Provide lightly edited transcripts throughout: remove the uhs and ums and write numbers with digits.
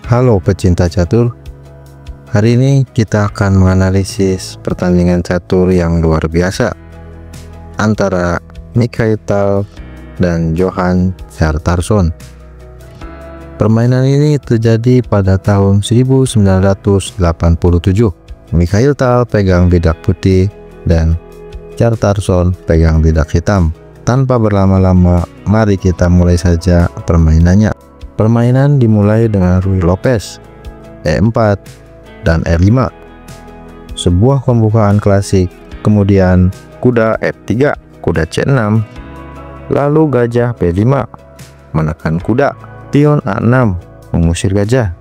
Halo pecinta catur, hari ini kita akan menganalisis pertandingan catur yang luar biasa antara Mikhail Tal dan Johan Hjartarson. Permainan ini terjadi pada tahun 1987. Mikhail Tal pegang bidak putih dan Hjartarson pegang bidak hitam. Tanpa berlama-lama, mari kita mulai saja permainannya. Permainan dimulai dengan Ruy Lopez, E4 dan E5, sebuah pembukaan klasik. Kemudian kuda F3, kuda C6, lalu gajah B5, menekan kuda, pion A6, mengusir gajah,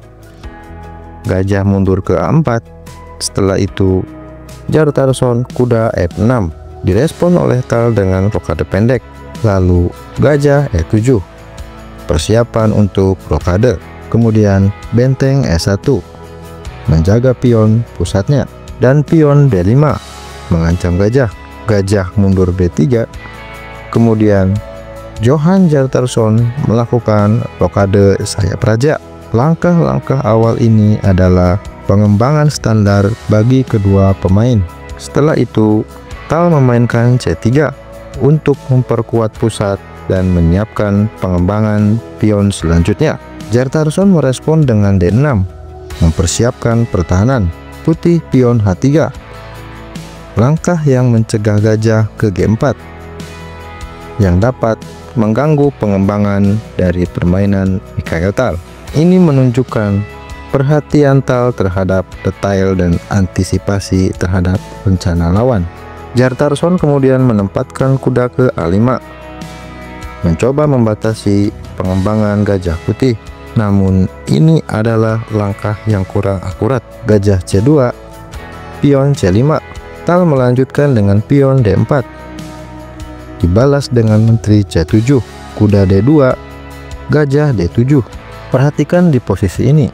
gajah mundur ke A4. Setelah itu Hjartarson kuda F6, direspon oleh Tal dengan rokade pendek, lalu gajah E7, persiapan untuk rokade. Kemudian benteng E1, menjaga pion pusatnya, dan pion D5, mengancam gajah, gajah mundur B3. Kemudian Johan Hjartarson melakukan rokade sayap raja. Langkah-langkah awal ini adalah pengembangan standar bagi kedua pemain. Setelah itu Tal memainkan C3 untuk memperkuat pusat dan menyiapkan pengembangan pion selanjutnya. Hjartarson merespon dengan D6, mempersiapkan pertahanan. Putih pion H3, langkah yang mencegah gajah ke G4 yang dapat mengganggu pengembangan dari permainan Mikhail Tal. Ini menunjukkan perhatian Tal terhadap detail dan antisipasi terhadap rencana lawan. Hjartarson kemudian menempatkan kuda ke A5, mencoba membatasi pengembangan gajah putih. Namun ini adalah langkah yang kurang akurat. Gajah C2, pion C5. Tal melanjutkan dengan pion D4, dibalas dengan menteri C7, kuda D2, gajah D7. Perhatikan di posisi ini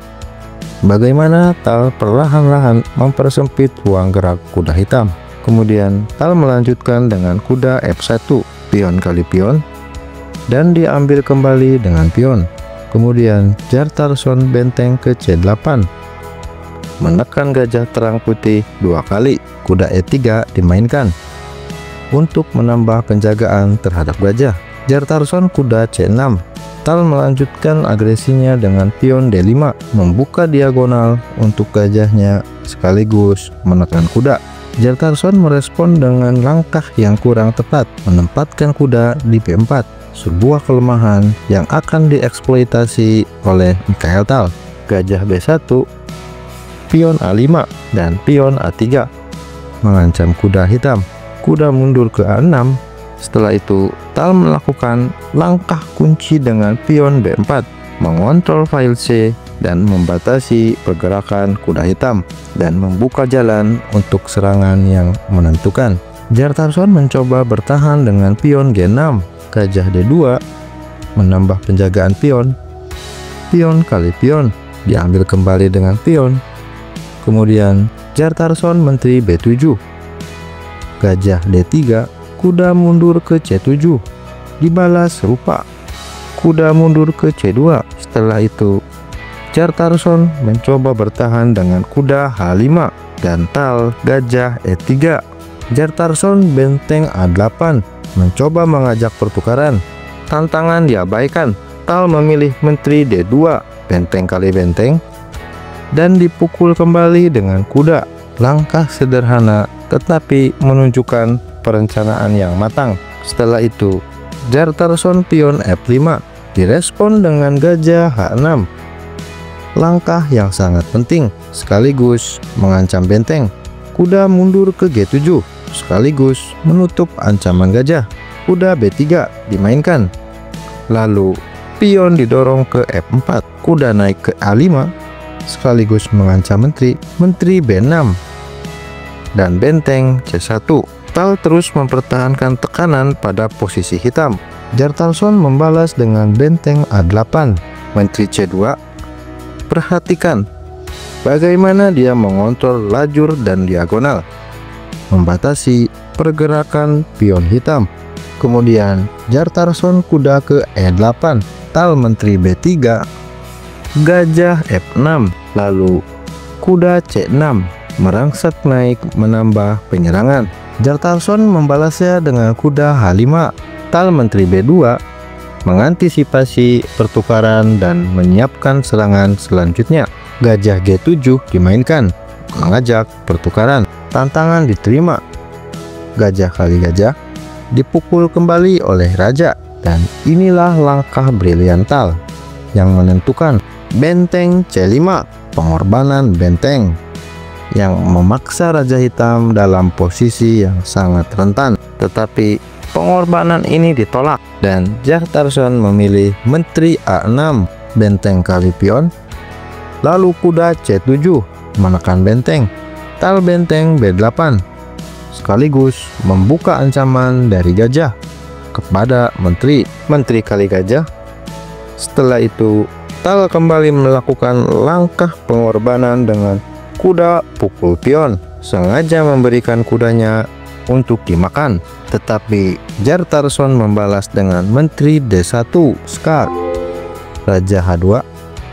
bagaimana Tal perlahan-lahan mempersempit ruang gerak kuda hitam. Kemudian Tal melanjutkan dengan kuda F1, pion kali pion, dan diambil kembali dengan pion. Kemudian Hjartarson benteng ke C8, menekan gajah terang putih 2 kali. Kuda E3 dimainkan untuk menambah penjagaan terhadap gajah. Hjartarson kuda C6. Tal melanjutkan agresinya dengan pion D5, membuka diagonal untuk gajahnya sekaligus menekan kuda. Hjartarson merespon dengan langkah yang kurang tepat, menempatkan kuda di B4, sebuah kelemahan yang akan dieksploitasi oleh Mikhail Tal. Gajah B1, pion A5, dan pion A3, mengancam kuda hitam. Kuda mundur ke A6. Setelah itu Tal melakukan langkah kunci dengan pion B4, mengontrol file C dan membatasi pergerakan kuda hitam dan membuka jalan untuk serangan yang menentukan. Hjartarson mencoba bertahan dengan pion G6, gajah D2, menambah penjagaan pion. Pion kali pion, diambil kembali dengan pion. Kemudian Hjartarson menteri B7, gajah D3, kuda mundur ke C7, dibalas serupa, kuda mundur ke C2. Setelah itu Hjartarson mencoba bertahan dengan kuda H5 dan Tal gajah E3. Hjartarson benteng A8, mencoba mengajak pertukaran. Tantangan diabaikan. Tal memilih menteri D2, benteng kali benteng, dan dipukul kembali dengan kuda. Langkah sederhana tetapi menunjukkan perencanaan yang matang. Setelah itu Hjartarson pion F5, direspon dengan gajah H6, langkah yang sangat penting sekaligus mengancam benteng. Kuda mundur ke G7 sekaligus menutup ancaman gajah. Kuda B3 dimainkan, lalu pion didorong ke F4, kuda naik ke A5 sekaligus mengancam menteri B6 dan benteng C1. Tal terus mempertahankan tekanan pada posisi hitam. Hjartarson membalas dengan benteng A8, menteri C2. Perhatikan bagaimana dia mengontrol lajur dan diagonal, membatasi pergerakan pion hitam. Kemudian Hjartarson kuda ke E8, Tal menteri B3, gajah F6, lalu kuda C6 merangsek naik menambah penyerangan. Jartarson membalasnya dengan kuda H5. Tal menteri B2 mengantisipasi pertukaran dan menyiapkan serangan selanjutnya. Gajah G7 dimainkan, mengajak pertukaran. Tantangan diterima. Gajah kali gajah dipukul kembali oleh raja, dan inilah langkah brilian Tal yang menentukan. Benteng C5, pengorbanan benteng yang memaksa Raja Hitam dalam posisi yang sangat rentan, tetapi pengorbanan ini ditolak dan Jartarson memilih menteri A6, benteng kali pion, lalu kuda C7 menekan benteng. Tal benteng B8 sekaligus membuka ancaman dari gajah kepada menteri kali gajah. Setelah itu Tal kembali melakukan langkah pengorbanan dengan kuda pukul pion, sengaja memberikan kudanya untuk dimakan, tetapi Jartarson membalas dengan menteri D1 skak, raja H2,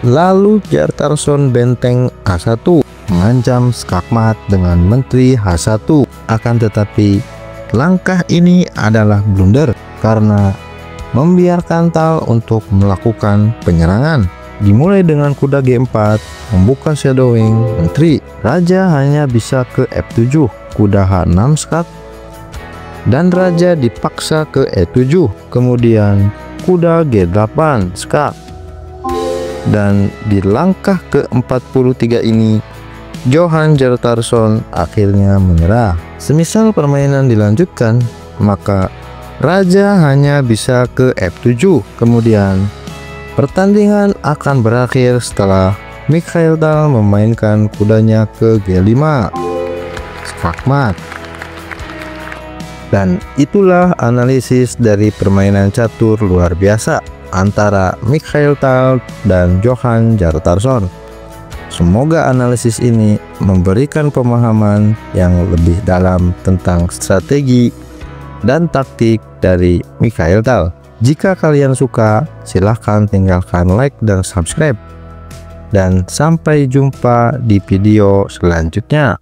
lalu Jartarson benteng A1 mengancam skakmat dengan menteri H1. Akan tetapi langkah ini adalah blunder karena membiarkan Tal untuk melakukan penyerangan. Dimulai dengan kuda G4 membuka shadowing menteri. Raja hanya bisa ke F7, kuda H6 skak, dan raja dipaksa ke E7. Kemudian kuda G8 skak. Dan di langkah ke-43 ini Johan Jartarson akhirnya menyerah. Semisal permainan dilanjutkan, maka raja hanya bisa ke F7. Kemudian pertandingan akan berakhir setelah Mikhail Tal memainkan kudanya ke G5, skakmat. Dan itulah analisis dari permainan catur luar biasa antara Mikhail Tal dan Johan Jartarson. Semoga analisis ini memberikan pemahaman yang lebih dalam tentang strategi dan taktik dari Mikhail Tal. Jika kalian suka, silahkan tinggalkan like dan subscribe. Dan sampai jumpa di video selanjutnya.